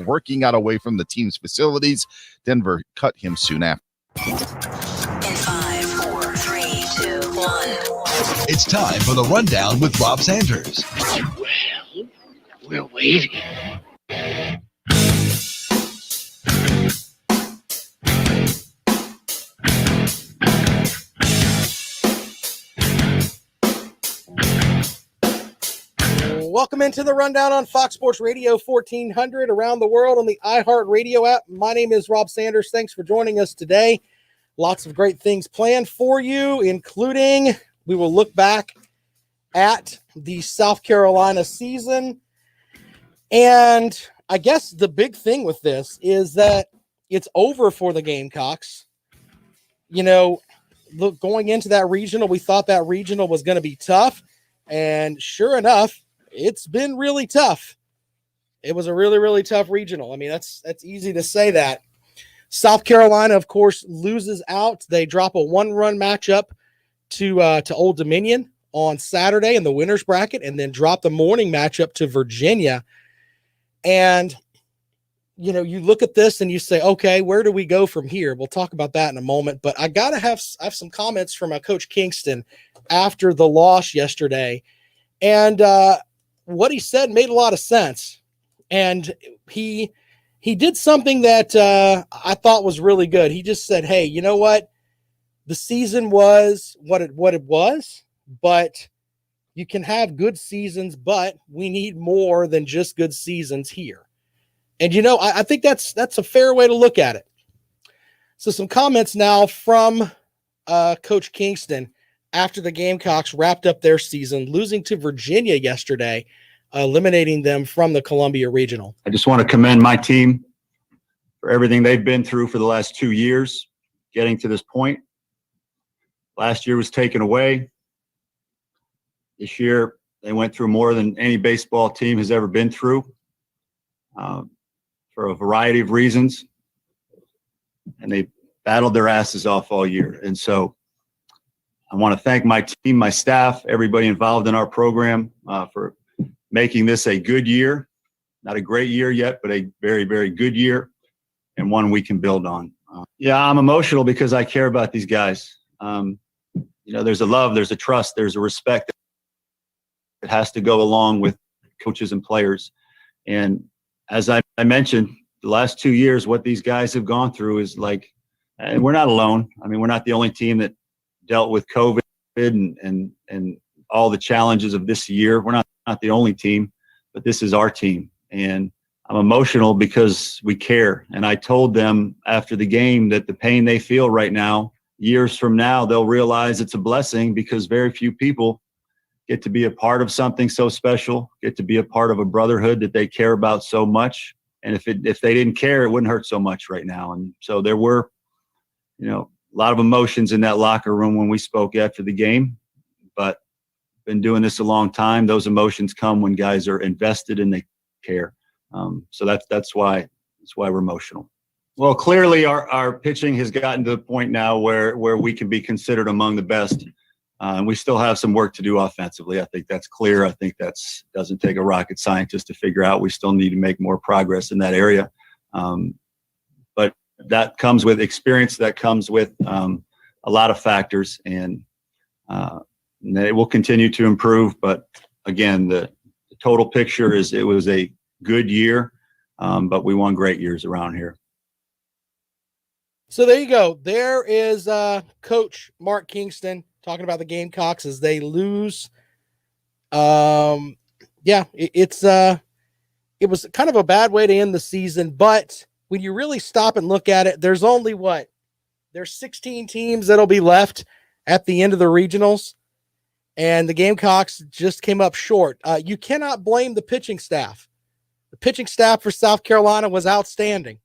working out away from the team's facilities. Denver cut him soon after. In 5, 4, 3, 2, 1. It's time for the Rundown with Rob Sanders. Well, we're waiting. Welcome into the Rundown on Fox Sports Radio 1400 around the world on the iHeartRadio app. My name is Rob Sanders. Thanks for joining us today. Lots of great things planned for you, including we will look back at the South Carolina season. And I guess the big thing with this is that it's over for the Gamecocks. You know, look, going into that regional, we thought that regional was going to be tough. And sure enough, it's been really tough. It was a really, really tough regional. I mean, that's easy to say that. South Carolina, of course, loses out. They drop a one-run matchup to Old Dominion on Saturday in the winners bracket, and then drop the morning matchup to Virginia. And, you know, you look at this and you say, okay, where do we go from here? We'll talk about that in a moment. But I got to have some comments from Coach Kingston after the loss yesterday. And what he said made a lot of sense. And he did something that I thought was really good. He just said, hey, you know what? The season was what it was, but you can have good seasons, but we need more than just good seasons here. And, you know, I think that's a fair way to look at it. So some comments now from Coach Kingston after the Gamecocks wrapped up their season, losing to Virginia yesterday, eliminating them from the Columbia Regional. I just want to commend my team for everything they've been through for the last 2 years, getting to this point. Last year was taken away. This year, they went through more than any baseball team has ever been through for a variety of reasons. And they battled their asses off all year. And so I want to thank my team, my staff, everybody involved in our program for making this a good year. Not a great year yet, but a very, very good year and one we can build on. I'm emotional because I care about these guys. You know, there's a love, there's a trust, there's a respect that has to go along with coaches and players. And as I mentioned, the last 2 years, what these guys have gone through is like, and we're not alone. I mean, we're not the only team that dealt with COVID and all the challenges of this year. We're not the only team, but this is our team. And I'm emotional because we care. And I told them after the game that the pain they feel right now, years from now, they'll realize it's a blessing because very few people get to be a part of something so special, get to be a part of a brotherhood that they care about so much. And if they didn't care, it wouldn't hurt so much right now. And so there were, you know, a lot of emotions in that locker room when we spoke after the game, but been doing this a long time. Those emotions come when guys are invested and they care. So that's why we're emotional. Well, clearly our pitching has gotten to the point now where we can be considered among the best. And we still have some work to do offensively. I think that's clear. I think doesn't take a rocket scientist to figure out. We still need to make more progress in that area. But that comes with experience. That comes with a lot of factors, and it will continue to improve. But again, the total picture is it was a good year, but we won great years around here. So there you go. There is Coach Mark Kingston talking about the Gamecocks as they lose. It was kind of a bad way to end the season, but when you really stop and look at it, there's only there's 16 teams that'll be left at the end of the regionals, and the Gamecocks just came up short. You cannot blame the pitching staff. The pitching staff for South Carolina was outstanding.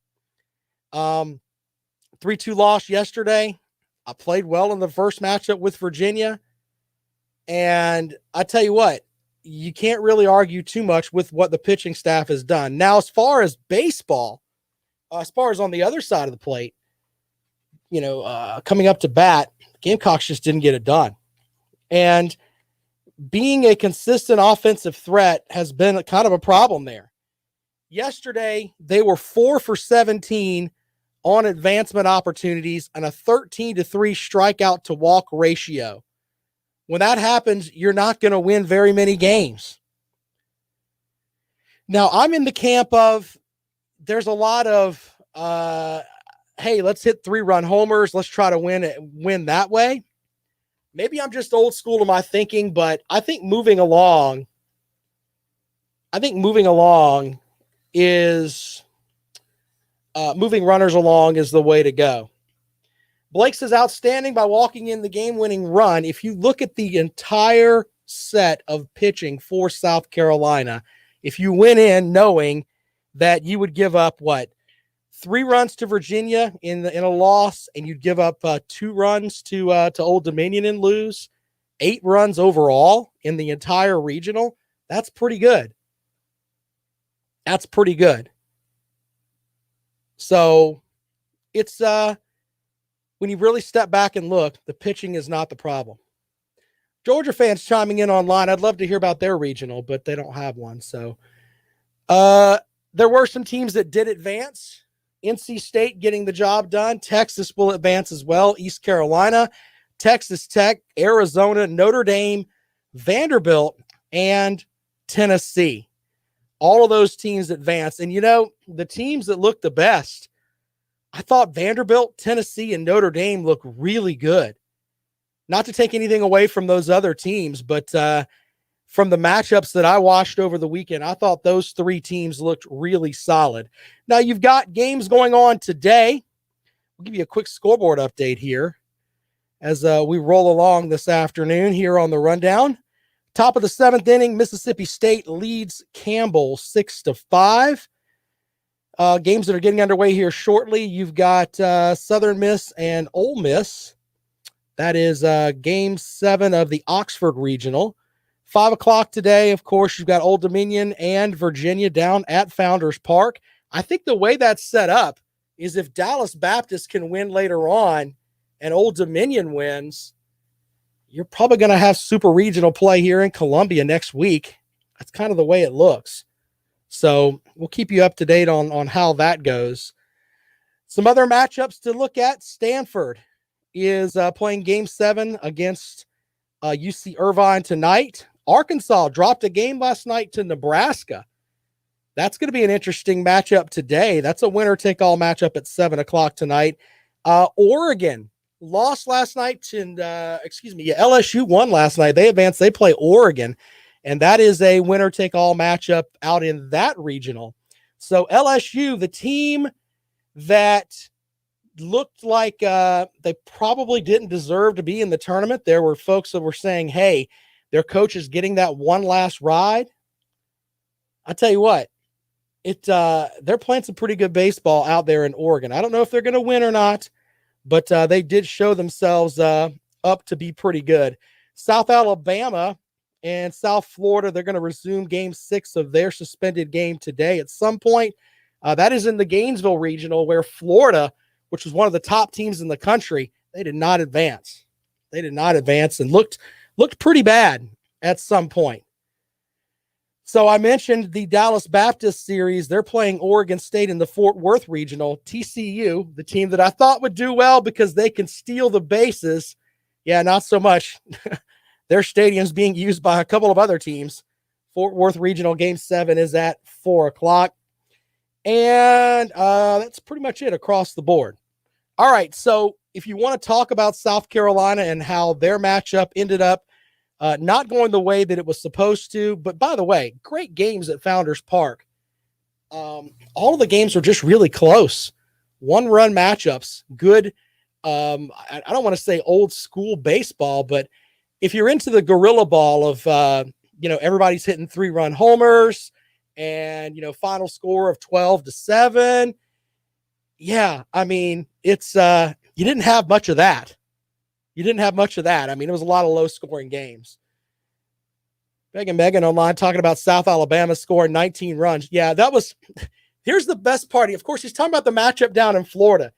3-2 loss yesterday. I played well in the first matchup with Virginia. And I tell you what, you can't really argue too much with what the pitching staff has done. Now, as far as baseball, as far as on the other side of the plate, you know, coming up to bat, Gamecocks just didn't get it done. And being a consistent offensive threat has been kind of a problem there. Yesterday, they were 4 for 17 on advancement opportunities and a 13-3 strikeout to walk ratio. When that happens, you're not going to win very many games. Now, I'm in the camp of there's a lot of, hey, let's hit 3-run homers. Let's try to win that way. Maybe I'm just old school to my thinking, but I think moving along is moving runners along is the way to go. Blakes is outstanding by walking in the game-winning run. If you look at the entire set of pitching for South Carolina, if you went in knowing that you would give up 3 runs to Virginia in a loss, and you'd give up 2 runs to Old Dominion and lose, 8 runs overall in the entire regional, that's pretty good. That's pretty good. So it's when you really step back and look, the pitching is not the problem. Georgia fans chiming in online. I'd love to hear about their regional, but they don't have one. So there were some teams that did advance. NC State getting the job done. Texas will advance as well. East Carolina, Texas Tech, Arizona, Notre Dame, Vanderbilt, and Tennessee. All of those teams advanced. And, the teams that looked the best, I thought Vanderbilt, Tennessee, and Notre Dame look really good. Not to take anything away from those other teams, but from the matchups that I watched over the weekend, I thought those 3 teams looked really solid. Now, you've got games going on today. We'll give you a quick scoreboard update here as we roll along this afternoon here on the Rundown. Top of the 7th inning, Mississippi State leads Campbell 6-5. Games that are getting underway here shortly. You've got Southern Miss and Ole Miss. That is Game 7 of the Oxford Regional. 5 o'clock today, of course, you've got Old Dominion and Virginia down at Founders Park. I think the way that's set up is if Dallas Baptist can win later on and Old Dominion wins, you're probably going to have super regional play here in Columbia next week. That's kind of the way it looks. So we'll keep you up to date on how that goes. Some other matchups to look at. Stanford is playing Game 7 against UC Irvine tonight. Arkansas dropped a game last night to Nebraska. That's going to be an interesting matchup today. That's a winner-take-all matchup at 7 o'clock tonight. Oregon lost last night to, LSU won last night. They advanced. They play Oregon, and that is a winner-take-all matchup out in that regional. So LSU, the team that looked like they probably didn't deserve to be in the tournament. There were folks that were saying, hey, their coach is getting that one last ride. I'll tell you what, they're playing some pretty good baseball out there in Oregon. I don't know if they're going to win or not, but they did show themselves up to be pretty good. South Alabama and South Florida, they're going to resume Game 6 of their suspended game today at some point. That is in the Gainesville Regional, where Florida, which was one of the top teams in the country, they did not advance. They did not advance and looked pretty bad at some point. So I mentioned the Dallas Baptist series. They're playing Oregon State in the Fort Worth Regional. TCU, the team that I thought would do well because they can steal the bases. Yeah, not so much. Their stadium's being used by a couple of other teams. Fort Worth Regional Game 7 is at 4 o'clock. And that's pretty much it across the board. All right, so if you want to talk about South Carolina and how their matchup ended up not going the way that it was supposed to, but by the way, great games at Founders Park. All of the games were just really close. 1-run matchups, good. I don't want to say old school baseball, but if you're into the gorilla ball of, everybody's hitting 3-run homers and, final score of 12-7. Yeah, I mean, it's you didn't have much of that. I mean, it was a lot of low-scoring games. Megan online talking about South Alabama scoring 19 runs. Yeah, here's the best part. Of course, he's talking about the matchup down in Florida.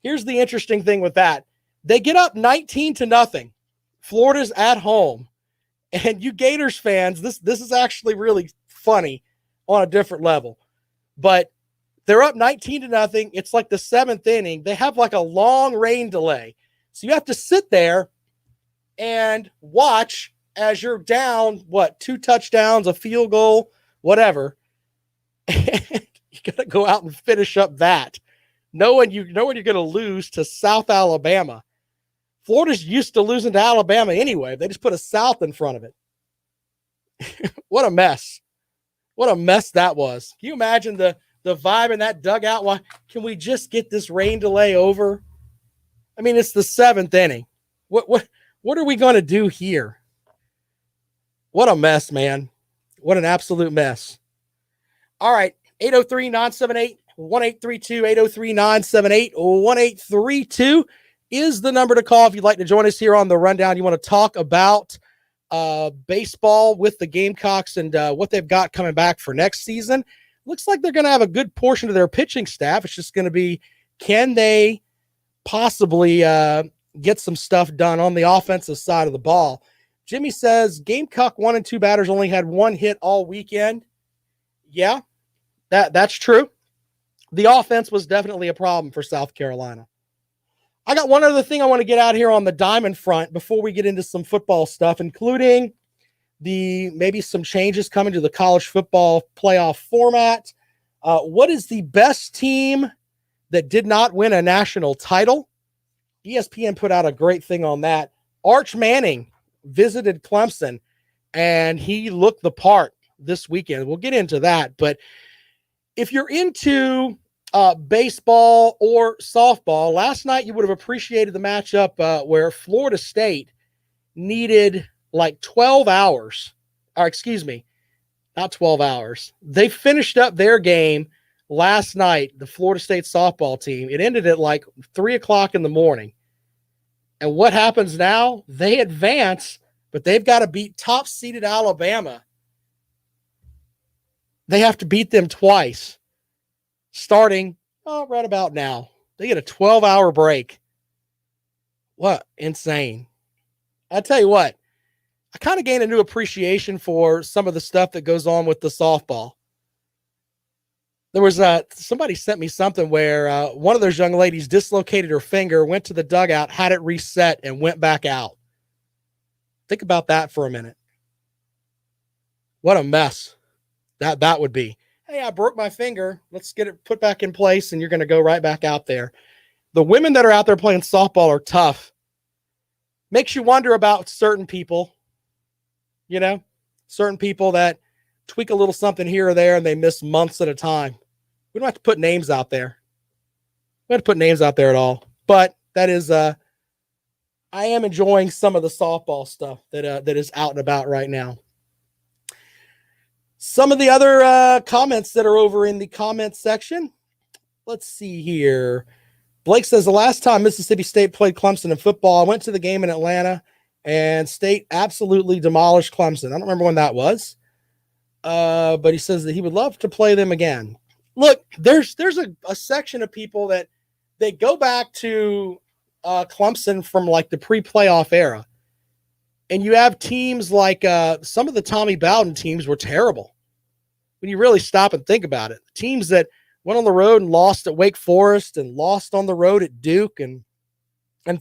Here's the interesting thing with that. They get up 19-0. Florida's at home. And you Gators fans, this is actually really funny on a different level. But they're up 19-0. It's like the 7th inning. They have like a long rain delay. So you have to sit there and watch as you're down, 2 touchdowns, a field goal, whatever. And you got to go out and finish up that. Knowing you're going to lose to South Alabama. Florida's used to losing to Alabama anyway. They just put a South in front of it. What a mess. What a mess that was. Can you imagine the vibe in that dugout? Why can we just get this rain delay over? I mean, it's the 7th inning. What are we going to do here? What a mess, man. What an absolute mess. All right, 803-978-1832, 803-978-1832 is the number to call if you'd like to join us here on the Rundown. You want to talk about baseball with the Gamecocks and what they've got coming back for next season. Looks like they're going to have a good portion of their pitching staff. It's just going to be, can they possibly get some stuff done on the offensive side of the ball? Jimmy says Gamecock 1 and 2 batters only had 1 hit all weekend. Yeah, that's true. The offense was definitely a problem for South Carolina. I got one other thing I want to get out here on the diamond front before we get into some football stuff, including maybe some changes coming to the college football playoff format. What is the best team that did not win a national title? ESPN put out a great thing on that. Arch Manning visited Clemson, and he looked the part this weekend. We'll get into that. But if you're into baseball or softball, last night you would have appreciated the matchup where Florida State needed like 12 hours, or excuse me, not 12 hours. They finished up their game last night, the Florida State softball team. It ended at like 3:00 in the morning. And what happens now? They advance, but they've got to beat top-seeded Alabama. They have to beat them twice, starting right about now. They get a 12-hour break. What? Insane. I tell you what, I kind of gained a new appreciation for some of the stuff that goes on with the softball. There was somebody sent me something where one of those young ladies dislocated her finger, went to the dugout, had it reset, and went back out. Think about that for a minute. What a mess that would be. Hey, I broke my finger. Let's get it put back in place, and you're going to go right back out there. The women that are out there playing softball are tough. Makes you wonder about certain people, certain people that tweak a little something here or there and they miss months at a time. We don't have to put names out there. We don't have to put names out there at all. But that is, I am enjoying some of the softball stuff that is out and about right now. Some of the other comments that are over in the comments section. Let's see here. Blake says, the last time Mississippi State played Clemson in football, I went to the game in Atlanta, and State absolutely demolished Clemson. I don't remember when that was. But he says that he would love to play them again. Look, there's a section of people that they go back to Clemson from like the pre-playoff era. And you have teams like some of the Tommy Bowden teams were terrible. When you really stop and think about it, teams that went on the road and lost at Wake Forest and lost on the road at Duke and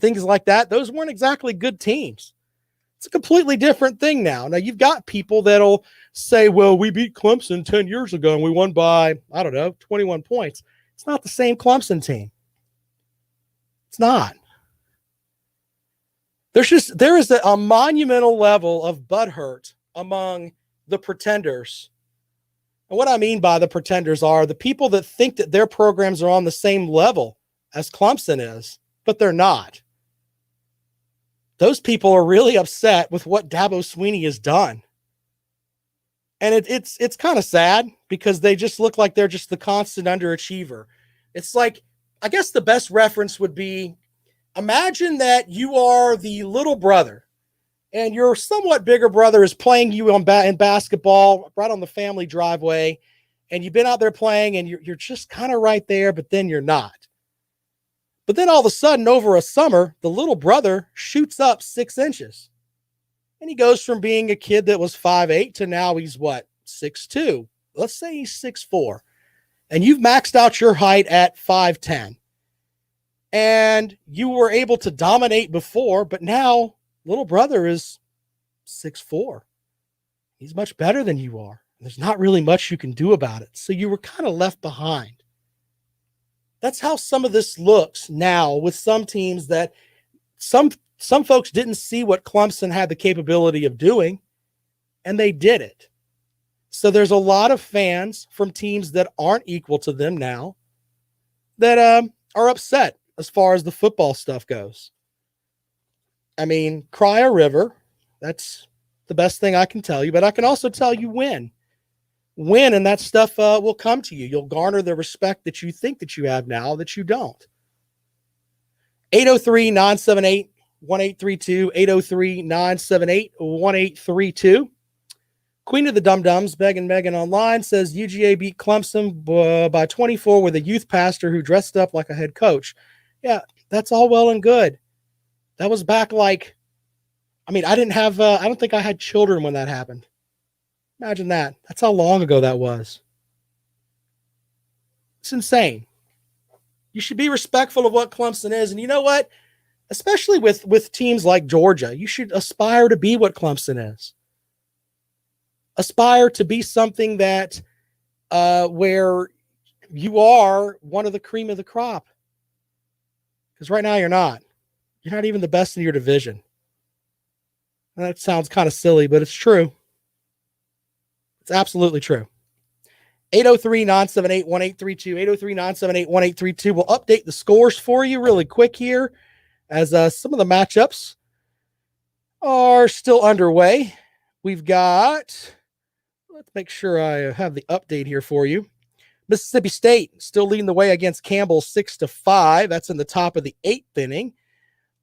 things like that, those weren't exactly good teams. It's a completely different thing now. Now, you've got people that'll say, well, we beat Clemson 10 years ago and we won by, 21 points. It's not the same Clemson team. It's not. There is a monumental level of butthurt among the pretenders. And what I mean by the pretenders are the people that think that their programs are on the same level as Clemson is, but they're not. Those people are really upset with what Dabo Swinney has done. And it's kind of sad because they just look like they're just the constant underachiever. It's like, I guess the best reference would be, imagine that you are the little brother and your somewhat bigger brother is playing you in basketball right on the family driveway. And you've been out there playing and you're just kind of right there, but then you're not. But then all of a sudden over a summer, the little brother shoots up 6 inches. And he goes from being a kid that was 5'8" to now he's what, 6'2". Let's say he's 6'4". and you've maxed out your height at 5'10", and you were able to dominate before, but now little brother is 6'4". He's much better than you are. There's not really much you can do about it. So you were kind of left behind. That's how some of this looks now with some teams that some folks didn't see what Clemson had the capability of doing, and they did it. So there's a lot of fans from teams that aren't equal to them now that are upset as far as the football stuff goes. I mean, cry a river. That's the best thing I can tell you, but I can also tell you win, and that stuff will come to you. You'll garner the respect that you think that you have now that you don't. 803-978-1832, 803-978-1832. Queen of the Dum-Dums, Megan online, says UGA beat Clemson by 24 with a youth pastor who dressed up like a head coach. Yeah, that's all well and good. That was back I don't think I had children when that happened. Imagine that. That's how long ago that was. It's insane. You should be respectful of what Clemson is. And you know what? Especially with teams like Georgia, you should aspire to be what Clemson is. Aspire to be something that where you are one of the cream of the crop. Because right now you're not. You're not even the best in your division. And that sounds kind of silly, but it's true. It's absolutely true. 803-978-1832, 803-978-1832. We'll update the scores for you really quick here as some of the matchups are still underway. We've got, let's make sure I have the update here for you. Mississippi State still leading the way against Campbell 6-5. That's in the top of the 8th inning.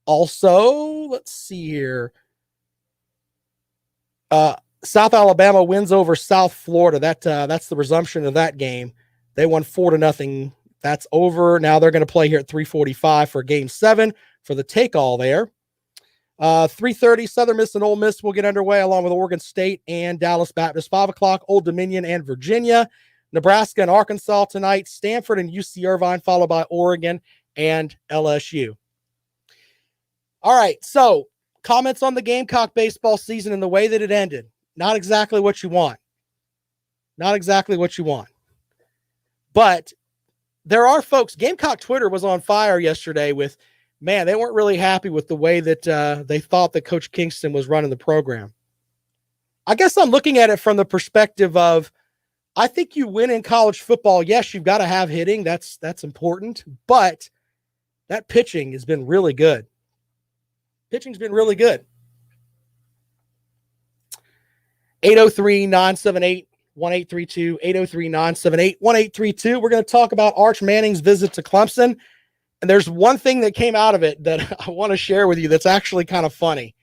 Also, let's see here. South Alabama wins over South Florida. That's the resumption of that game. They won 4-0. That's over. Now they're going to play here at 3:45 for Game 7 for the take-all there. 3:30, Southern Miss and Ole Miss will get underway along with Oregon State and Dallas Baptist. 5 o'clock, Old Dominion and Virginia. Nebraska and Arkansas tonight. Stanford and UC Irvine, followed by Oregon and LSU. All right, so comments on the Gamecock baseball season and the way that it ended. Not exactly what you want. Not exactly what you want. But there are folks, Gamecock Twitter was on fire yesterday with, man, they weren't really happy with the way that they thought that Coach Kingston was running the program. I guess I'm looking at it from the perspective of, I think you win in college football. Yes, you've got to have hitting. That's important. But that pitching has been really good. Pitching's been really good. 803-978-1832, 803-978-1832. We're going to talk about Arch Manning's visit to Clemson. And there's one thing that came out of it that I want to share with you that's actually kind of funny.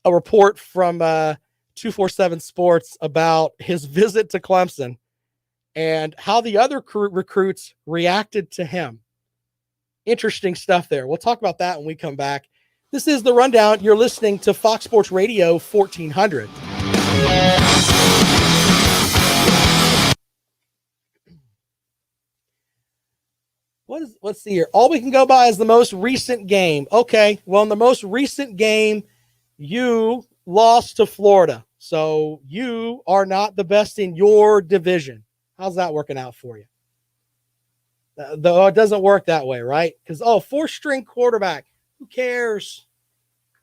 A report from 247 Sports about his visit to Clemson and how the other recruits reacted to him. Interesting stuff there. We'll talk about that when we come back. This is The Rundown. You're listening to Fox Sports Radio 1400. Let's see here. All we can go by is the most recent game. Okay, well, in the most recent game, you lost to Florida. So you are not the best in your division. How's that working out for you? Though it doesn't work that way, right? Because, four-string quarterback. Who cares?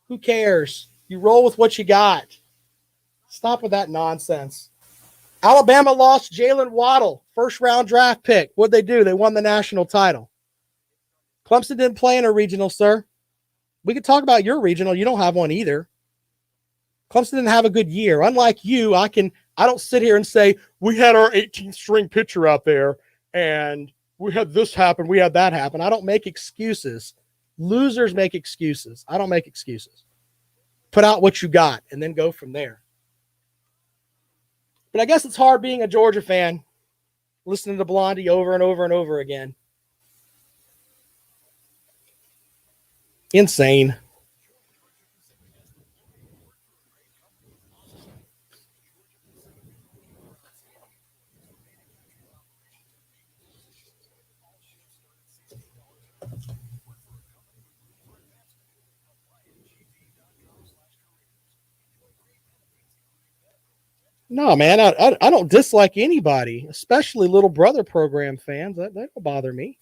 Who cares? You roll with what you got. Stop with that nonsense. Alabama lost Jalen Waddle, first-round draft pick. What'd they do? They won the national title. Clemson didn't play in a regional, sir. We could talk about your regional. You don't have one either. Clemson didn't have a good year. Unlike you, I don't sit here and say, we had our 18th string pitcher out there and we had this happen, we had that happen. I don't make excuses. Losers make excuses. I don't make excuses. Put out what you got and then go from there. But I guess it's hard being a Georgia fan, listening to Blondie over and over and over again. Insane. No, man, I don't dislike anybody, especially little brother program fans. That don't bother me.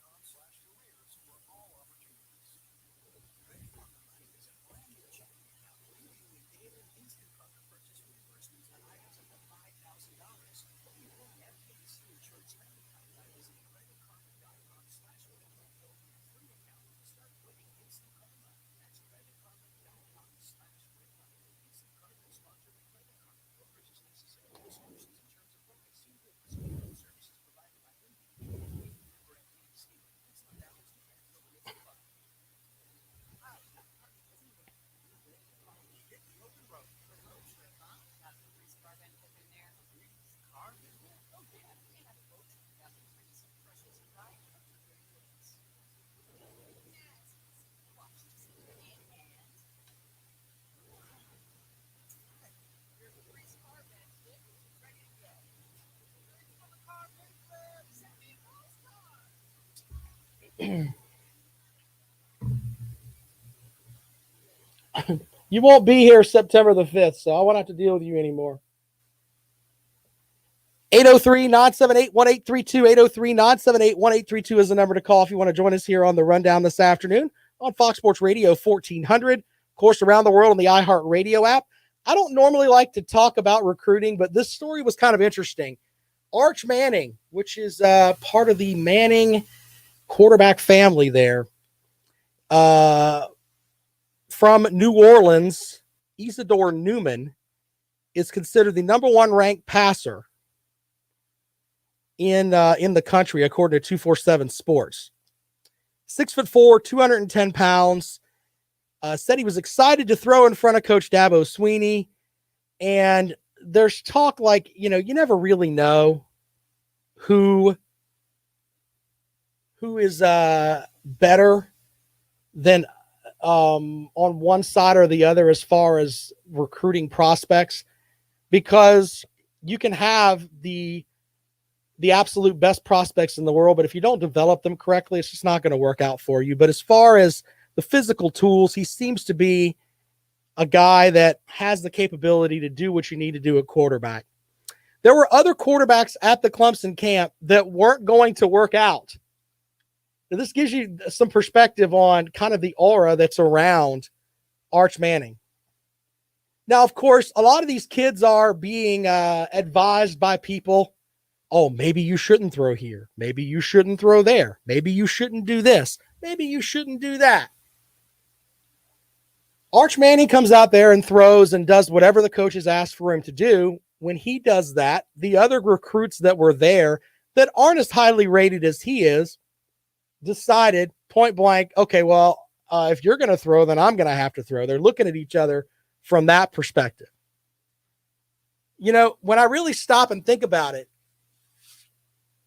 You won't be here September the 5th, so I won't have to deal with you anymore. 803-978-1832, 803-978-1832 is the number to call if you want to join us here on the Rundown this afternoon on Fox Sports Radio 1400, of course, around the world on the iHeart Radio app. I don't normally like to talk about recruiting, but this story was kind of interesting. Arch Manning, which is part of the Manning quarterback family there, from New Orleans, Isidore Newman is considered the number one ranked passer in the country, according to 247 Sports. 6'4", 210 pounds. Said he was excited to throw in front of Coach Dabo Sweeney. And there's talk like, you never really know who is better than on one side or the other as far as recruiting prospects, because you can have the absolute best prospects in the world, but if you don't develop them correctly, it's just not going to work out for you. But as far as the physical tools, he seems to be a guy that has the capability to do what you need to do at quarterback. There were other quarterbacks at the Clemson camp that weren't going to work out. Now, this gives you some perspective on kind of the aura that's around Arch Manning. Now, of course, a lot of these kids are being advised by people, oh, maybe you shouldn't throw here. Maybe you shouldn't throw there. Maybe you shouldn't do this. Maybe you shouldn't do that. Arch Manning comes out there and throws and does whatever the coaches ask for him to do. When he does that, the other recruits that were there that aren't as highly rated as he is decided point blank, okay, well, if you're going to throw, then I'm going to have to throw. They're looking at each other from that perspective. When I really stop and think about it,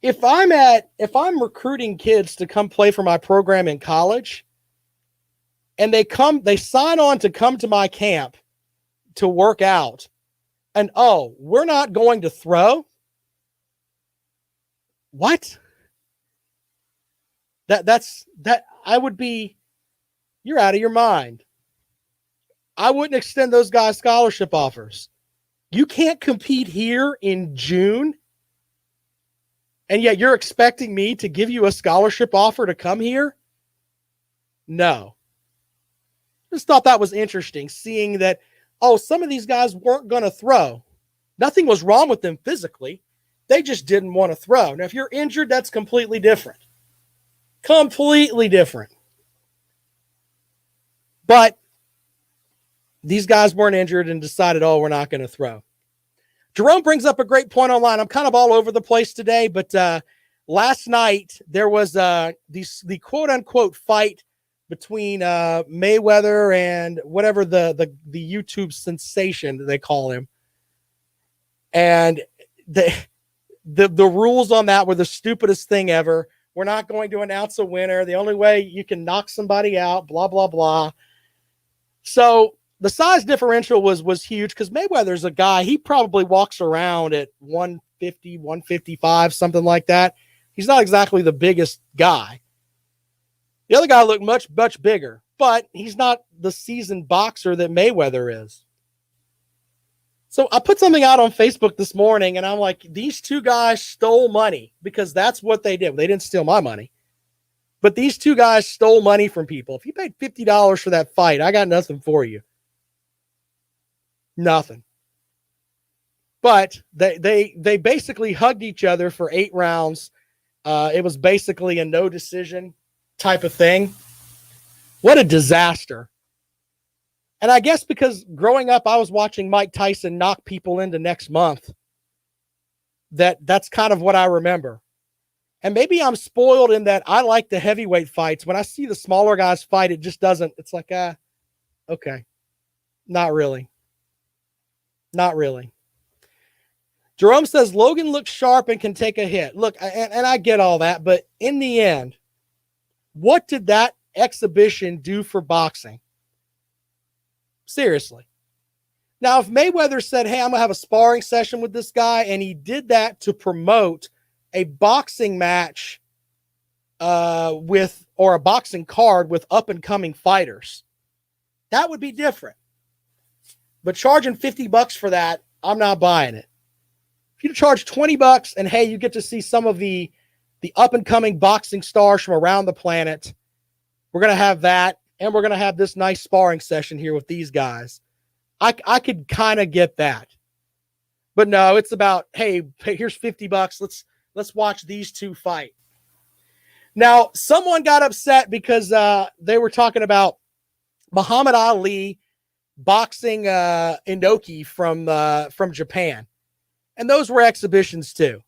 if I'm recruiting kids to come play for my program in college, and they sign on to come to my camp to work out, and we're not going to throw. What? That I would be, you're out of your mind. I wouldn't extend those guys scholarship offers. You can't compete here in June, and yet you're expecting me to give you a scholarship offer to come here? No. Just thought that was interesting, seeing that, some of these guys weren't going to throw. Nothing was wrong with them physically. They just didn't want to throw. Now, if you're injured, that's completely different. Completely different. But these guys weren't injured and decided, we're not going to throw. Jerome brings up a great point online. I'm kind of all over the place today, but last night there was the quote-unquote fight between Mayweather and whatever the YouTube sensation that they call him. And the rules on that were the stupidest thing ever. We're not going to announce a winner. The only way you can knock somebody out, blah, blah, blah. So the size differential was huge because Mayweather's a guy, he probably walks around at 150, 155, something like that. He's not exactly the biggest guy. The other guy looked much, much bigger, but he's not the seasoned boxer that Mayweather is. So I put something out on Facebook this morning, and I'm like, these two guys stole money, because that's what they did. They didn't steal my money, but these two guys stole money from people. If you paid $50 for that fight, I got nothing for you. Nothing. But they basically hugged each other for 8 rounds. It was basically a no decision type of thing. What a disaster. And I guess because growing up, I was watching Mike Tyson knock people into next month. That's kind of what I remember. And maybe I'm spoiled in that I like the heavyweight fights. When I see the smaller guys fight, it just doesn't. It's like, okay. Not really. Not really. Jerome says Logan looks sharp and can take a hit. Look, and I get all that, but in the end, what did that exhibition do for boxing? Seriously. Now, if Mayweather said, hey, I'm going to have a sparring session with this guy, and he did that to promote a boxing match or a boxing card with up-and-coming fighters, that would be different. But charging $50 for that, I'm not buying it. If you charge $20 and, hey, you get to see some of the up-and-coming boxing stars from around the planet, we're going to have that. And we're going to have this nice sparring session here with these guys. I could kind of get that. But no, it's about, hey, here's $50. Let's watch these two fight. Now, someone got upset because they were talking about Muhammad Ali boxing Inoki from Japan. And those were exhibitions too.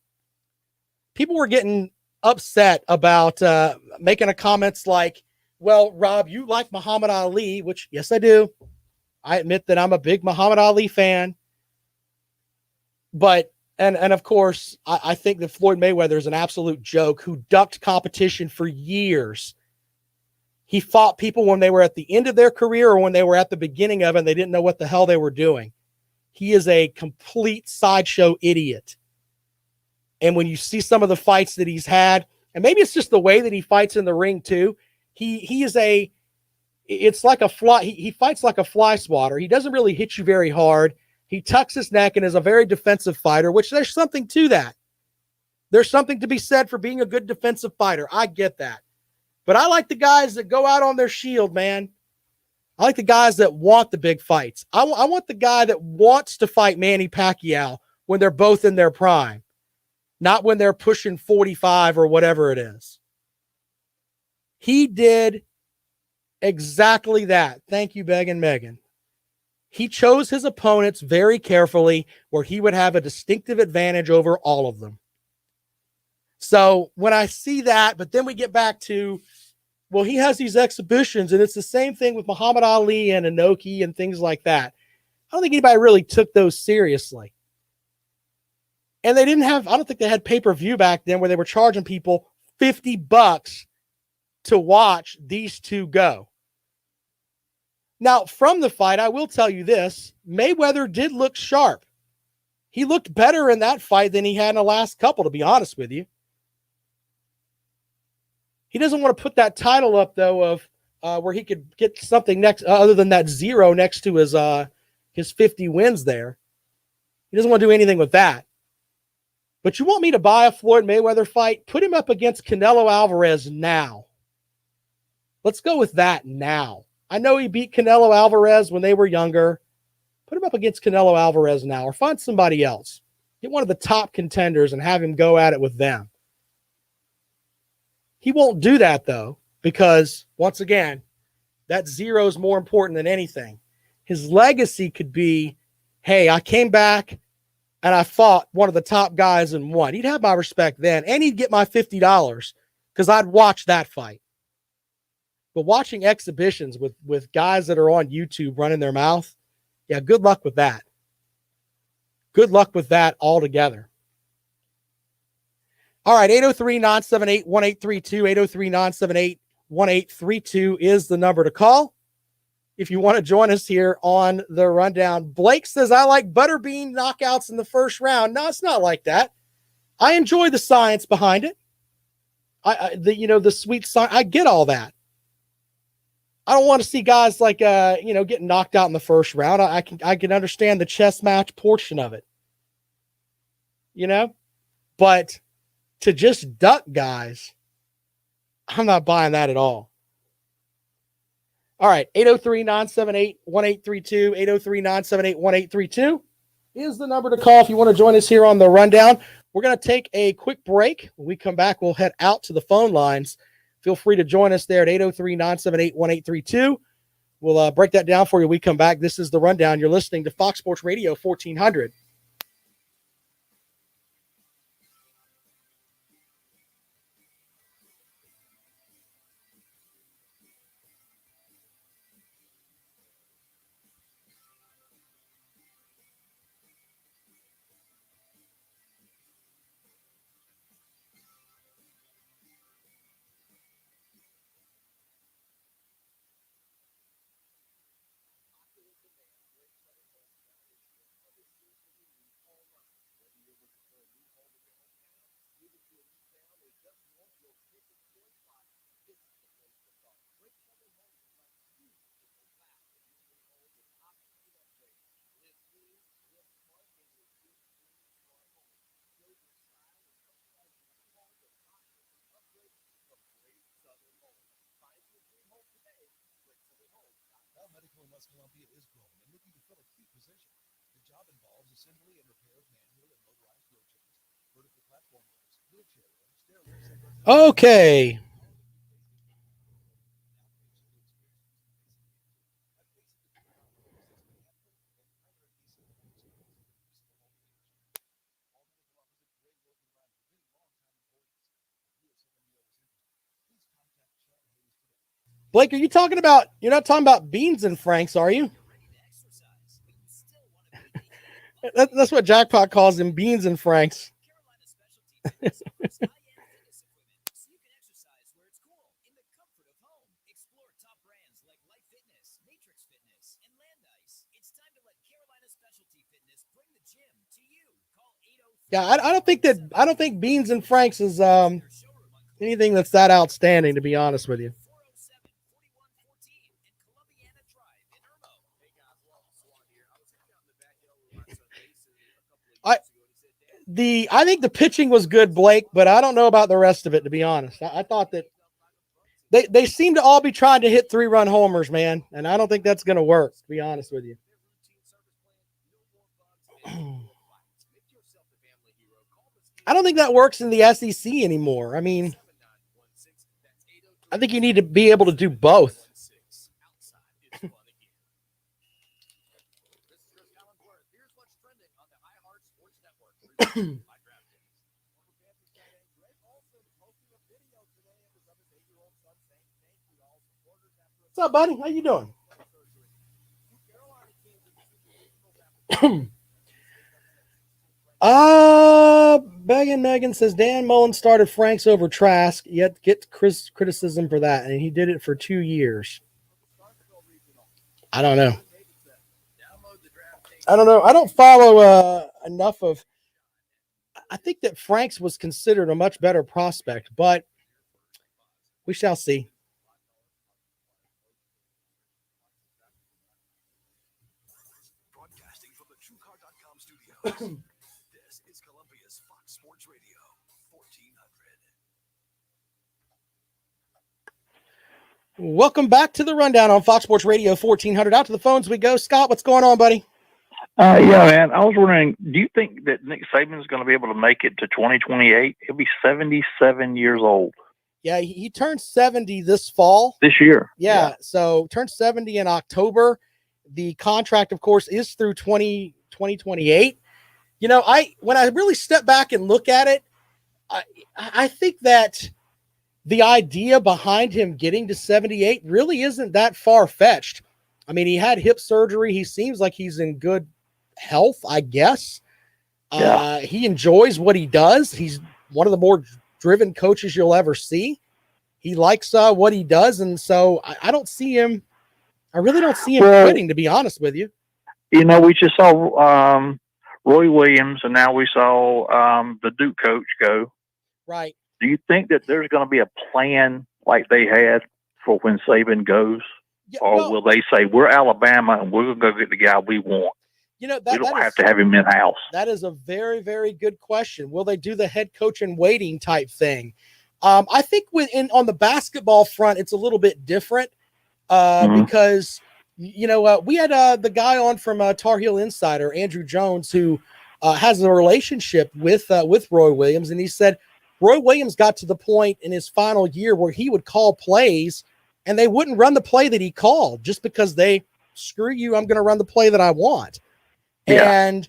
People were getting upset about making a comments like, well, Rob, you like Muhammad Ali, which, yes, I do. I admit that I'm a big Muhammad Ali fan. But, and of course, I think that Floyd Mayweather is an absolute joke who ducked competition for years. He fought people when they were at the end of their career or when they were at the beginning of it and they didn't know what the hell they were doing. He is a complete sideshow idiot. And when you see some of the fights that he's had, and maybe it's just the way that he fights in the ring too, he is it's like a fly. He fights like a fly swatter. He doesn't really hit you very hard. He tucks his neck and is a very defensive fighter, which there's something to that. There's something to be said for being a good defensive fighter. I get that. But I like the guys that go out on their shield, man. I like the guys that want the big fights. I want the guy that wants to fight Manny Pacquiao when they're both in their prime, not when they're pushing 45 or whatever it is. He did exactly that. Thank you, Megan. He chose his opponents very carefully where he would have a distinctive advantage over all of them. So when I see that, but then we get back to, well, he has these exhibitions, and it's the same thing with Muhammad Ali and Inoki and things like that. I don't think anybody really took those seriously. And they didn't have, I don't think they had pay-per-view back then where they were charging people $50 to watch these two go. Now, from the fight, I will tell you this, Mayweather did look sharp. He looked better in that fight than he had in the last couple, to be honest with you. He doesn't want to put that title up, though, of where he could get something next other than that 0 next to his 50 wins there. He doesn't want to do anything with that. But you want me to buy a Floyd Mayweather fight? Put him up against Canelo Alvarez now. Let's go with that now. I know he beat Canelo Alvarez when they were younger. Put him up against Canelo Alvarez now, or find somebody else. Get one of the top contenders and have him go at it with them. He won't do that, though, because, once again, that 0 is more important than anything. His legacy could be, hey, I came back and I fought one of the top guys and won. He'd have my respect then, and he'd get my $50 because I'd watch that fight. But watching exhibitions with guys that are on YouTube running their mouth, yeah, good luck with that. Good luck with that altogether. All right, 803-978-1832, 803-978-1832 is the number to call if you want to join us here on the rundown. Blake says, I like butterbean knockouts in the first round. No, it's not like that. I enjoy the science behind it. The sweet science. I get all that. I don't want to see guys like getting knocked out in the first round. I can understand the chess match portion of it. But to just duck guys, I'm not buying that at all. All right, 803-978-1832, 803-978-1832 is the number to call if you want to join us here on the rundown. We're going to take a quick break. When we come back, we'll head out to the phone lines. Feel free to join us there at 803-978-1832. We'll break that down for you when we come back. This is the rundown. You're listening to Fox Sports Radio 1400. Medical in West Columbia is growing and looking to fill a key position. The job involves assembly and repair of manual and motorized wheelchairs, vertical platform lifts, wheelchair rooms, stair lifts. Okay. Blake, you're not talking about Beans and Franks, are you? That's what Jackpot calls them, Beans and Franks. Yeah, I don't think Beans and Franks is anything that's that outstanding, to be honest with you. I think the pitching was good, Blake, but I don't know about the rest of it, to be honest. I thought that they seem to all be trying to hit 3-run homers, man, and I don't think that's going to work, to be honest with you. I don't think that works in the SEC anymore. I mean, I think you need to be able to do both. What's up, buddy? How you doing? Megan says Dan Mullen started Franks over Trask, yet get criticism for that, and he did it for 2 years. I don't know. I don't follow enough of. I think that Franks was considered a much better prospect, but we shall see. Broadcasting from the TrueCar.com studios. This is Columbia's Fox Sports Radio 1400. Welcome back to the rundown on Fox Sports Radio 1400. Out to the phones we go. Scott, what's going on, buddy? Yeah, man. I was wondering, do you think that Nick Saban's going to be able to make it to 2028? He'll be 77 years old. Yeah, he turned 70 this fall. This year. Yeah, so turned 70 in October. The contract, of course, is through 2028. When I really step back and look at it, I think that the idea behind him getting to 78 really isn't that far-fetched. I mean, he had hip surgery. He seems like he's in good health, I guess. Yeah. He enjoys what he does. He's one of the more driven coaches you'll ever see. He likes what he does, and so I don't see him. I really don't see him quitting, to be honest with you. We just saw Roy Williams, and now we saw the Duke coach go. Right. Do you think that there's going to be a plan like they had for when Saban goes? Yeah, or well, will they say we're Alabama and we're going to go get the guy we want? you know, We don't have to have him in house. that is a very, very good question. Will they do the head coach in waiting type thing? I think on the basketball front, it's a little bit different because, we had the guy on from Tar Heel Insider, Andrew Jones, who has a relationship with Roy Williams. And he said Roy Williams got to the point in his final year where he would call plays and they wouldn't run the play that he called just because screw you, I'm going to run the play that I want. Yeah. And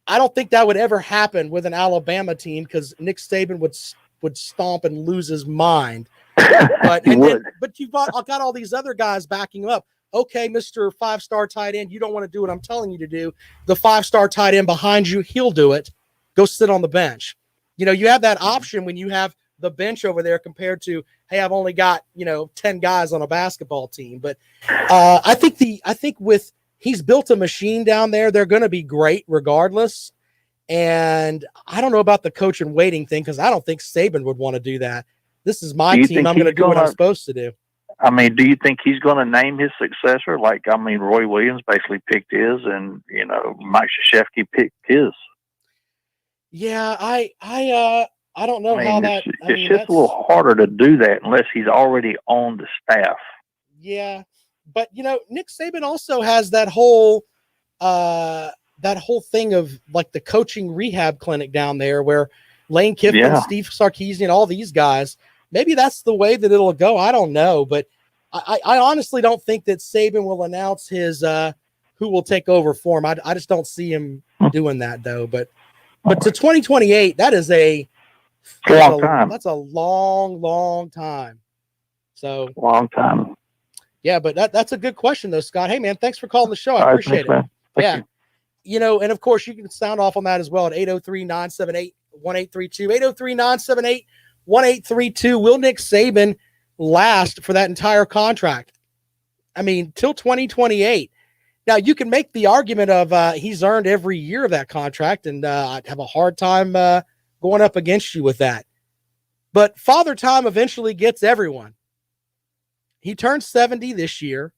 I don't think that would ever happen with an Alabama team because Nick Saban would stomp and lose his mind. But you've got all these other guys backing up. Okay, Mr. 5-star tight end, you don't want to do what I'm telling you to do. The 5-star tight end behind you, he'll do it. Go sit on the bench. You have that option when you have the bench over there compared to, hey, I've only got 10 guys on a basketball team. But I think with he's built a machine down there. They're going to be great regardless. And I don't know about the coach and waiting thing because I don't think Saban would want to do that. This is my team. I'm going to do what I'm supposed to do. I mean, do you think he's going to name his successor? Roy Williams basically picked his, and Mike Krzyzewski picked his. Yeah, I don't know how that. It's just a little harder to do that unless he's already on the staff. Yeah, but Nick Saban also has that whole thing of like the coaching rehab clinic down there where Lane Kiffin, Steve Sarkisian, all these guys. Maybe that's the way that it'll go. I don't know, but I honestly don't think that Saban will announce his who will take over for him. I just don't see him doing that though. But to 2028, that is a long time. That's a long time. So long time. Yeah, but that's a good question though, Scott. Hey man, thanks for calling the show. I appreciate it. Thank you. And of course you can sound off on that as well at 803-978-1832. 803-978-1832. Will Nick Saban last for that entire contract? I mean, till 2028. Now you can make the argument of he's earned every year of that contract, and I'd have a hard time going up against you with that. But Father Time eventually gets everyone. He turns 70 this year.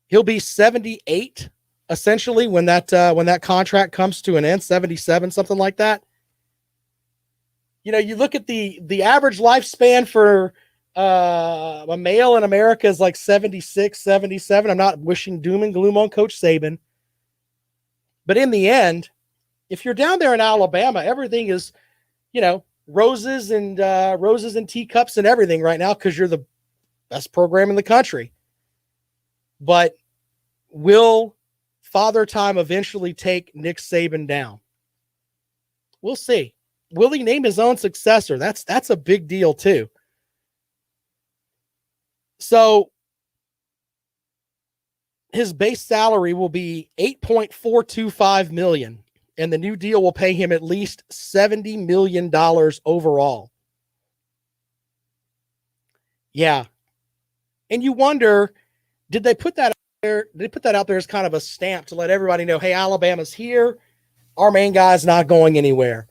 He'll be 78 essentially when that contract comes to an end, 77, something like that. You look at the average lifespan for a male in America is like 76, 77. I'm not wishing doom and gloom on Coach Saban. But in the end, if you're down there in Alabama, everything is, roses and teacups and everything right now because you're the best program in the country. But will Father Time eventually take Nick Saban down? We'll see. Will he name his own successor? That's a big deal too. So his base salary will be $8.425 million, and the new deal will pay him at least $70 million overall. Yeah. And you wonder, did they put that out there? Did they put that out there as kind of a stamp to let everybody know, hey, Alabama's here. Our main guy's not going anywhere.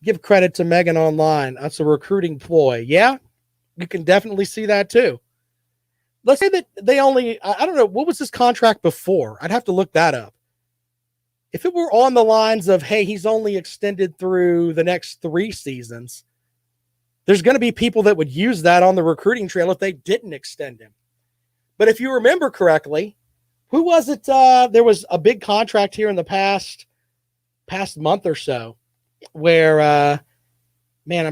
Give credit to Megan Online. That's a recruiting ploy. Yeah, you can definitely see that too. Let's say that they only, I don't know, what was his contract before? I'd have to look that up. If it were on the lines of, hey, he's only extended through the next 3 seasons, there's going to be people that would use that on the recruiting trail if they didn't extend him. But if you remember correctly, who was it? There was a big contract here in the past month or so where, I'm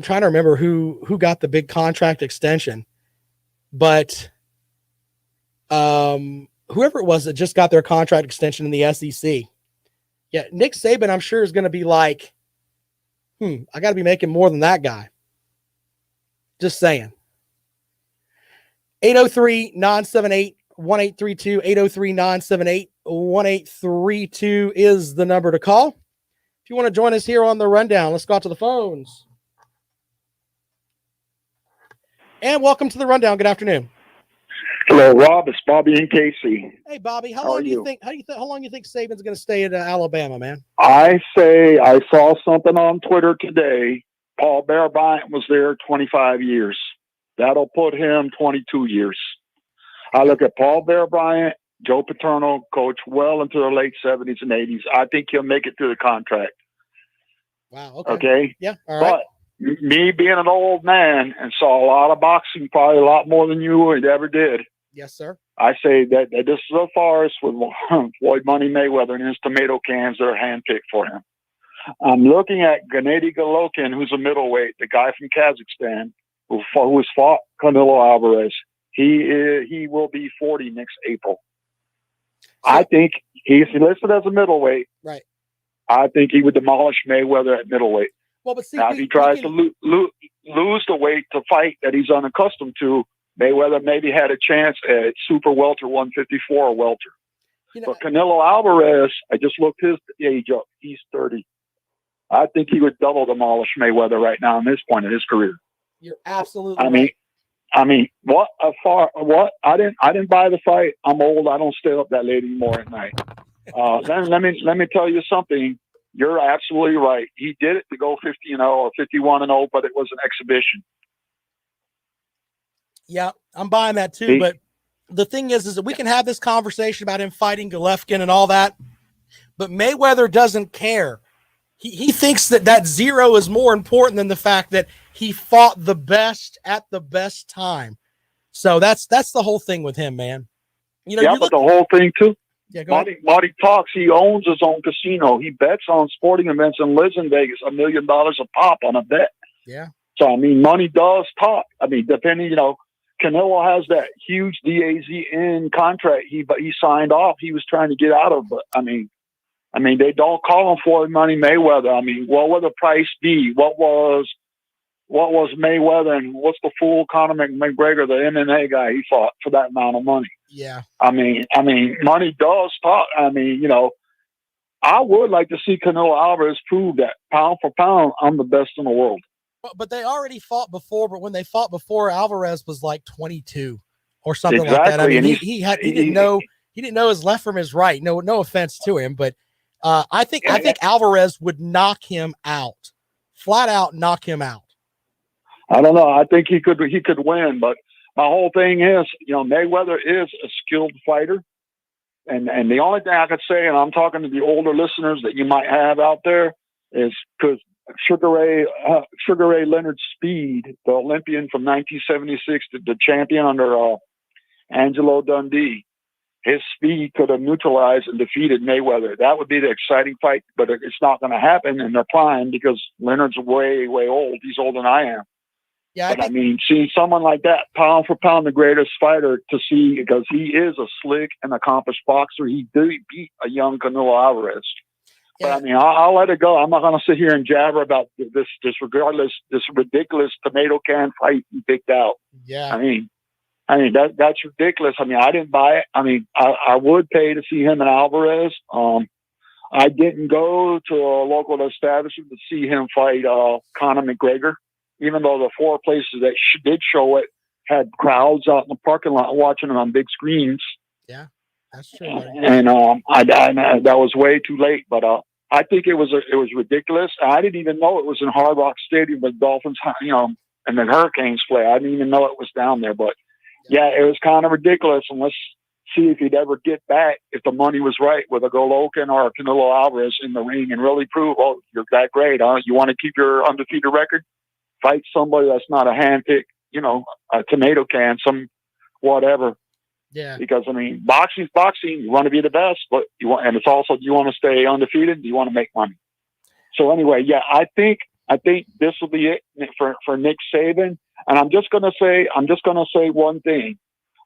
trying to remember who got the big contract extension, but whoever it was that just got their contract extension in the SEC. Yeah, Nick Saban, I'm sure, is going to be like, I got to be making more than that guy. Just saying. 803-978-1832. 803-978-1832 is the number to call. If you want to join us here on the rundown, let's go out to the phones. And welcome to the rundown. Good afternoon. Hello, Rob. It's Bobby and Casey. Hey, Bobby. How long do you think Saban's going to stay at Alabama, man? I say I saw something on Twitter today. Paul Bear Bryant was there 25 years. That'll put him 22 years. I look at Paul Bear Bryant, Joe Paterno, coach well into the late 70s and 80s. I think he'll make it through the contract. Wow. Okay. Okay. Yeah. All right. But me being an old man and saw a lot of boxing, probably a lot more than you ever did. Yes, sir. I say that this is a farce with Floyd Money Mayweather and his tomato cans that are handpicked for him. I'm looking at Gennady Golovkin, who's a middleweight, the guy from Kazakhstan who has fought Canelo Alvarez. He will be 40 next April. I think he's listed as a middleweight. Right. I think he would demolish Mayweather at middleweight. Well, but see, now, if he tries to lose the weight to fight that he's unaccustomed to, Mayweather maybe had a chance at super welter 154 welter. But Canelo Alvarez, I just looked his age up. He's 30. I think he would double demolish Mayweather right now in this point in his career. You're absolutely right. I mean, what? I didn't buy the fight. I'm old. I don't stay up that late anymore at night. Then let me tell you something. You're absolutely right. He did it to go 50-0 or 51-0, but it was an exhibition. Yeah, I'm buying that too. But the thing is that we can have this conversation about him fighting Golovkin and all that, but Mayweather doesn't care. He thinks that 0 is more important than the fact that he fought the best at the best time. So that's the whole thing with him, man. But the whole thing too. Yeah, go ahead. Marty talks. He owns his own casino. He bets on sporting events and lives in Vegas. $1 million a pop on a bet. Yeah. So I mean, money does talk. I mean, depending, Canelo has that huge DAZN contract he signed off. He was trying to get out of, but I mean, they don't call him Floyd Money Mayweather. I mean, what would the price be? What was Mayweather, and what's the fool Conor McGregor, the MMA guy, he fought for that amount of money? Yeah. I mean, money does talk. I mean, I would like to see Canelo Alvarez prove that pound for pound, I'm the best in the world. But they already fought before. But when they fought before, Alvarez was like 22 or something like that. I mean, he didn't know his left from his right. No offense to him, but I think Alvarez would knock him out, flat out knock him out. I don't know. I think he could win, but my whole thing is, Mayweather is a skilled fighter, and the only thing I could say, and I'm talking to the older listeners that you might have out there, is because Sugar Ray Leonard Speed, the Olympian from 1976, the champion under Angelo Dundee, his speed could have neutralized and defeated Mayweather. That would be the exciting fight, but it's not going to happen in their prime because Leonard's way, way old. He's older than I am. Yeah, I mean, seeing someone like that, pound for pound, the greatest fighter to see, because he is a slick and accomplished boxer. He did beat a young Canelo Alvarez. Yeah. But I mean, I'll let it go. I'm not going to sit here and jabber about this ridiculous tomato can fight he picked out. Yeah. I mean that's ridiculous. I mean, I didn't buy it. I mean, I would pay to see him and Alvarez. I didn't go to a local establishment to see him fight Conor McGregor, even though the 4 places that did show it had crowds out in the parking lot watching it on big screens. Yeah, that's true. Buddy. And that was way too late. But I think it was ridiculous. I didn't even know it was in Hard Rock Stadium with Dolphins, and the Hurricanes play. I didn't even know it was down there. But yeah, it was kind of ridiculous. And let's see if he'd ever get back, if the money was right, with a Golovkin or a Canelo Alvarez in the ring and really prove, oh, you're that great, huh? You want to keep your undefeated record? Fight somebody that's not a handpick, a tomato can, some whatever. Yeah. Because I mean, boxing's boxing. You want to be the best, but and it's also, do you want to stay undefeated? Do you want to make money? So anyway, yeah, I think this will be it for Nick Saban. And I'm just gonna say one thing.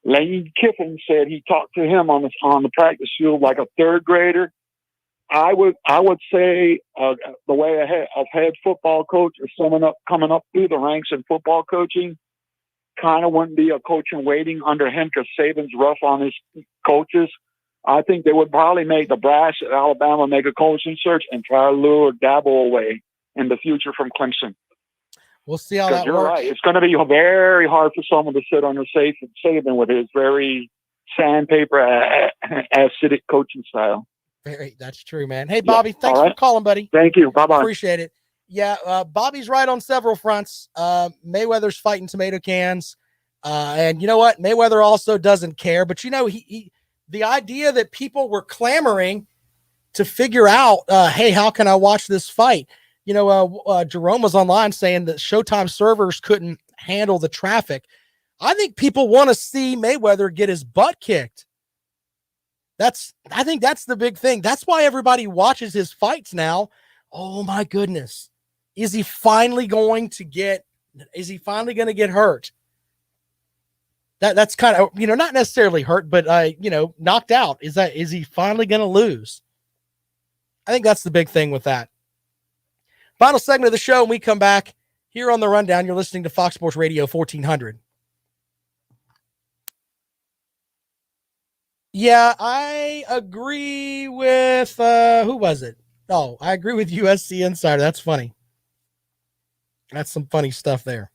Lane Kiffin said he talked to him on the practice field like a third grader. I would say the way a head football coach or someone coming up through the ranks in football coaching kind of wouldn't be a coach in waiting under him, because Saban's rough on his coaches. I think they would probably make the brass at Alabama make a coaching search and try to lure Dabo away in the future from Clemson. We'll see how that you're works. Right. It's going to be very hard for someone to sit under Saban with his very sandpaper acidic coaching style. That's true, man. Hey, Bobby, thanks for calling, buddy. Thank you. Bye-bye. Appreciate it. Yeah, Bobby's right on several fronts. Mayweather's fighting tomato cans. And you know what? Mayweather also doesn't care. But, the idea that people were clamoring to figure out, hey, how can I watch this fight? Jerome was online saying that Showtime servers couldn't handle the traffic. I think people want to see Mayweather get his butt kicked. I think that's the big thing. That's why everybody watches his fights now. Oh my goodness. Is he finally going to get hurt? That's kind of, not necessarily hurt, but knocked out. Is he finally going to lose? I think that's the big thing with that. Final segment of the show, when we come back here on the Rundown, you're listening to Fox Sports Radio 1400. Yeah, I agree with, who was it? Oh, I agree with USC Insider. That's funny. That's some funny stuff there.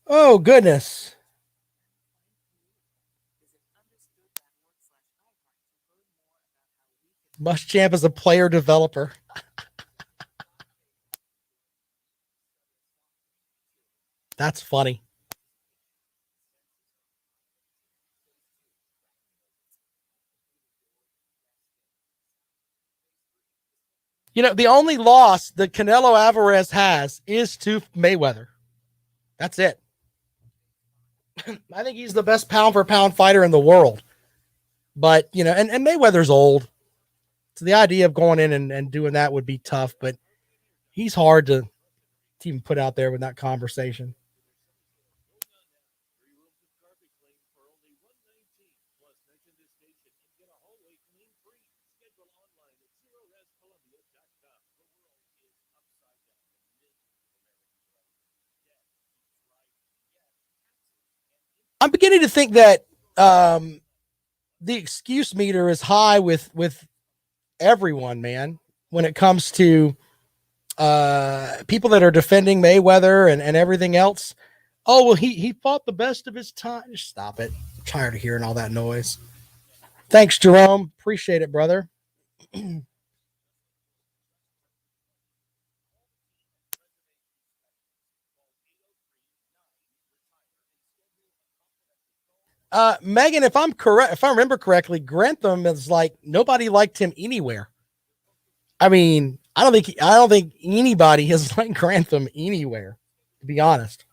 Oh, goodness. Muschamp is a player developer. That's funny. The only loss that Canelo Alvarez has is to Mayweather. That's it. I think he's the best pound for pound fighter in the world. But, and Mayweather's old. So the idea of going in and doing that would be tough, but he's hard to even put out there with that conversation. I'm beginning to think that the excuse meter is high with everyone, man, when it comes to people that are defending Mayweather and everything else. Oh, well, he fought the best of his time. Just stop it. I'm tired of hearing all that noise. Thanks, Jerome. Appreciate it, brother. Megan, if I remember correctly, Grantham is like nobody liked him anywhere. I mean, I don't think anybody has liked Grantham anywhere, to be honest.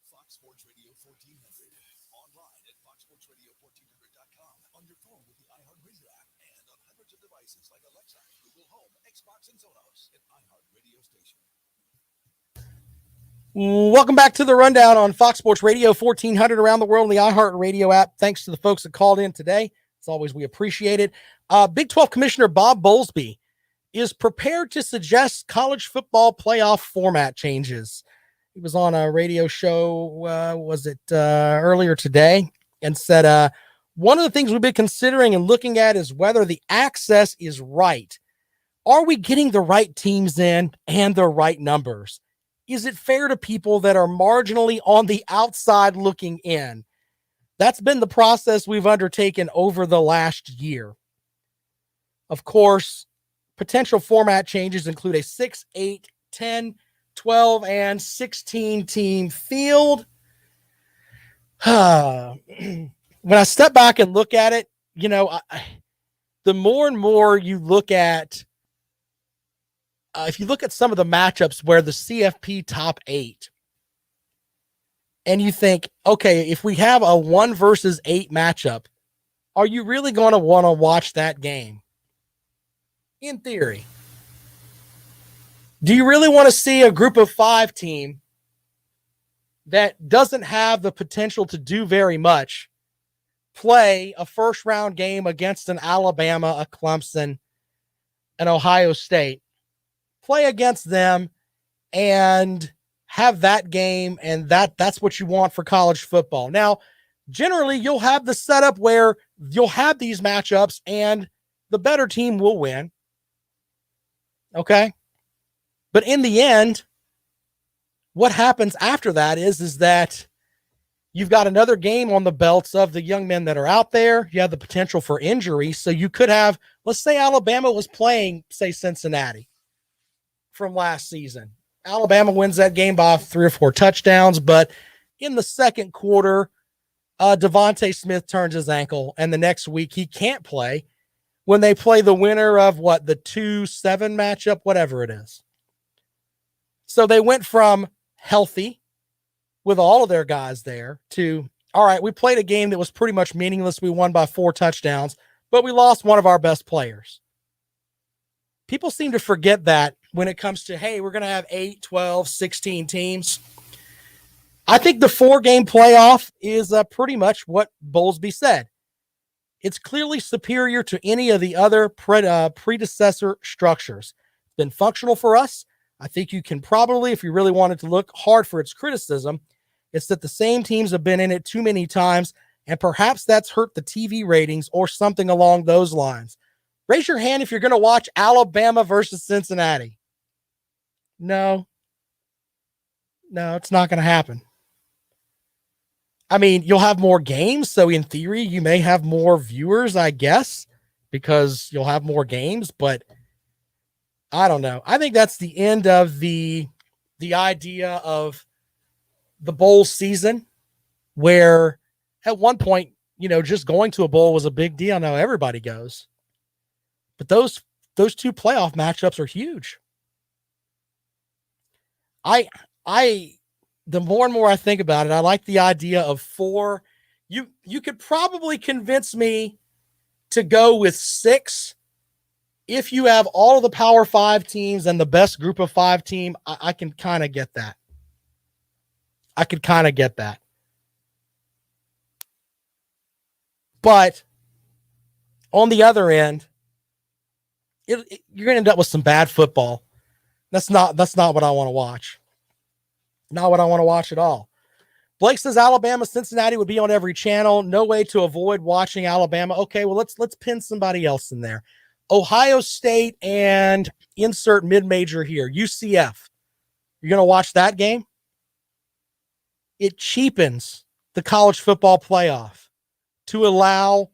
Fox Sports Radio 1400. Online at foxsportsradio1400.com. On your phone with the iHeartRadio app and on hundreds of devices like Alexa, Google Home, Xbox, and Sonos. An iHeartRadio station. Welcome back to the Rundown on Fox Sports Radio 1400 around the world in the iHeartRadio app. Thanks to the folks that called in today. As always, we appreciate it. Big 12 Commissioner Bob Bowlesby is prepared to suggest college football playoff format changes. He was on a radio show, earlier today, and said, one of the things we've been considering and looking at is whether the access is right. Are we getting the right teams in and the right numbers? Is it fair to people that are marginally on the outside looking in? That's been the process we've undertaken over the last year. Of course, potential format changes include a 6, 8, 10, 12, and 16 team field. When I step back and look at it, you know, the more and more you look at, if you look at some of the matchups where the CFP top 8, and you think, okay, if we have a 1 versus 8 matchup, are you really going to want to watch that game? In theory. Do you really want to see a group of 5 team that doesn't have the potential to do very much play a first round game against an Alabama, a Clemson, an Ohio State, play against them and have that game, and that's what you want for college football? Now, generally, you'll have the setup where you'll have these matchups and the better team will win. Okay? But in the end, what happens after that is that you've got another game on the belts of the young men that are out there. You have the potential for injury. So you could have, let's say Alabama was playing, say, Cincinnati from last season. Alabama wins that game by 3 or 4 touchdowns, but in the second quarter, Devontae Smith turns his ankle, and the next week he can't play when they play the winner of the 2-7 matchup, whatever it is. So they went from healthy with all of their guys there to, all right, we played a game that was pretty much meaningless. We won by 4 touchdowns, but we lost one of our best players. People seem to forget that when it comes to, hey, we're going to have 8, 12, 16 teams. I think the 4-game playoff is pretty much what Bowlesby said. It's clearly superior to any of the other predecessor structures. It's been functional for us. I think you can probably, if you really wanted to look hard for its criticism, it's that the same teams have been in it too many times, and perhaps that's hurt the TV ratings or something along those lines. Raise your hand if you're going to watch Alabama versus Cincinnati. No, it's not going to happen. I mean, you'll have more games, so in theory, you may have more viewers, I guess, because you'll have more games, but I don't know. I think that's the end of the idea of the bowl season, where at one point, just going to a bowl was a big deal. Now everybody goes. But those 2 playoff matchups are huge. The more and more I think about it, I like the idea of 4. You could probably convince me to go with 6 if you have all of the Power 5 teams and the best group of 5 team. I can kind of get that. I could kind of get that. But on the other end, you're going to end up with some bad football. That's not what I want to watch. Not what I want to watch at all. Blake says Alabama, Cincinnati would be on every channel. No way to avoid watching Alabama. Okay, well, let's pin somebody else in there. Ohio State and insert mid-major here, UCF. You're going to watch that game? It cheapens the college football playoff to allow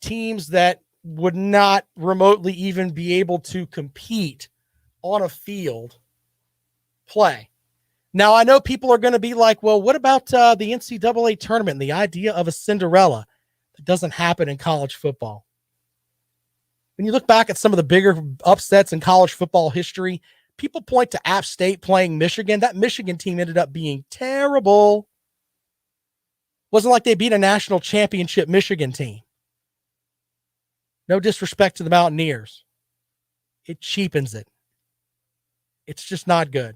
teams that would not remotely even be able to compete on a field play. Now, I know people are going to be like, well, what about the NCAA tournament and the idea of a Cinderella? That doesn't happen in college football. When you look back at some of the bigger upsets in college football history, people point to App State playing Michigan. That Michigan team ended up being terrible. Wasn't like they beat a national championship Michigan team. No disrespect to the Mountaineers. It cheapens it. It's just not good.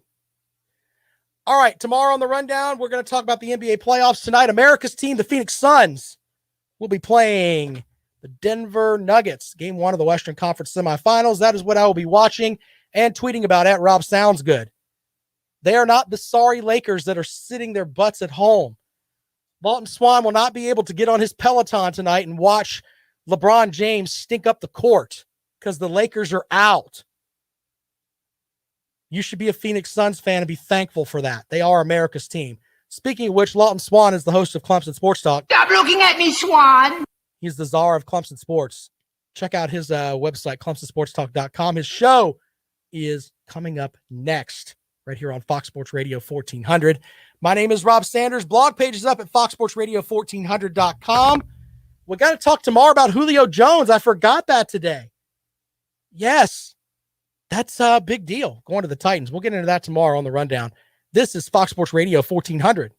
All right, tomorrow on the rundown, we're going to talk about the NBA playoffs tonight. America's team, the Phoenix Suns, will be playing the Denver Nuggets, game 1 of the Western Conference semifinals. That is what I will be watching and tweeting about at Rob Sounds Good. They are not the sorry Lakers that are sitting their butts at home. Walton Swan will not be able to get on his Peloton tonight and watch LeBron James stink up the court because the Lakers are out. You should be a Phoenix Suns fan and be thankful for that. They are America's team. Speaking of which, Lawton Swan is the host of Clemson Sports Talk. Stop looking at me, Swan. He's the czar of Clemson Sports. Check out his website, clemsonsportstalk.com. His show is coming up next right here on Fox Sports Radio 1400. My name is Rob Sanders. Blog page is up at foxsportsradio1400.com. We got to talk tomorrow about Julio Jones. I forgot that today. Yes, that's a big deal going to the Titans. We'll get into that tomorrow on the rundown. This is Fox Sports Radio 1400.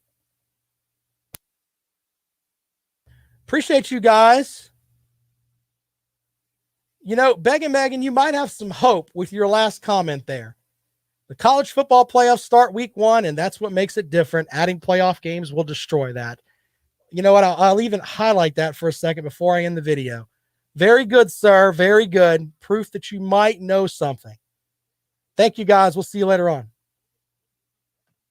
Appreciate you guys. You know, Beggin' Megan, you might have some hope with your last comment there. The college football playoffs start week 1, and that's what makes it different. Adding playoff games will destroy that. You know what? I'll even highlight that for a second before I end the video. Very good, sir. Very good. Proof that you might know something. Thank you, guys. We'll see you later on.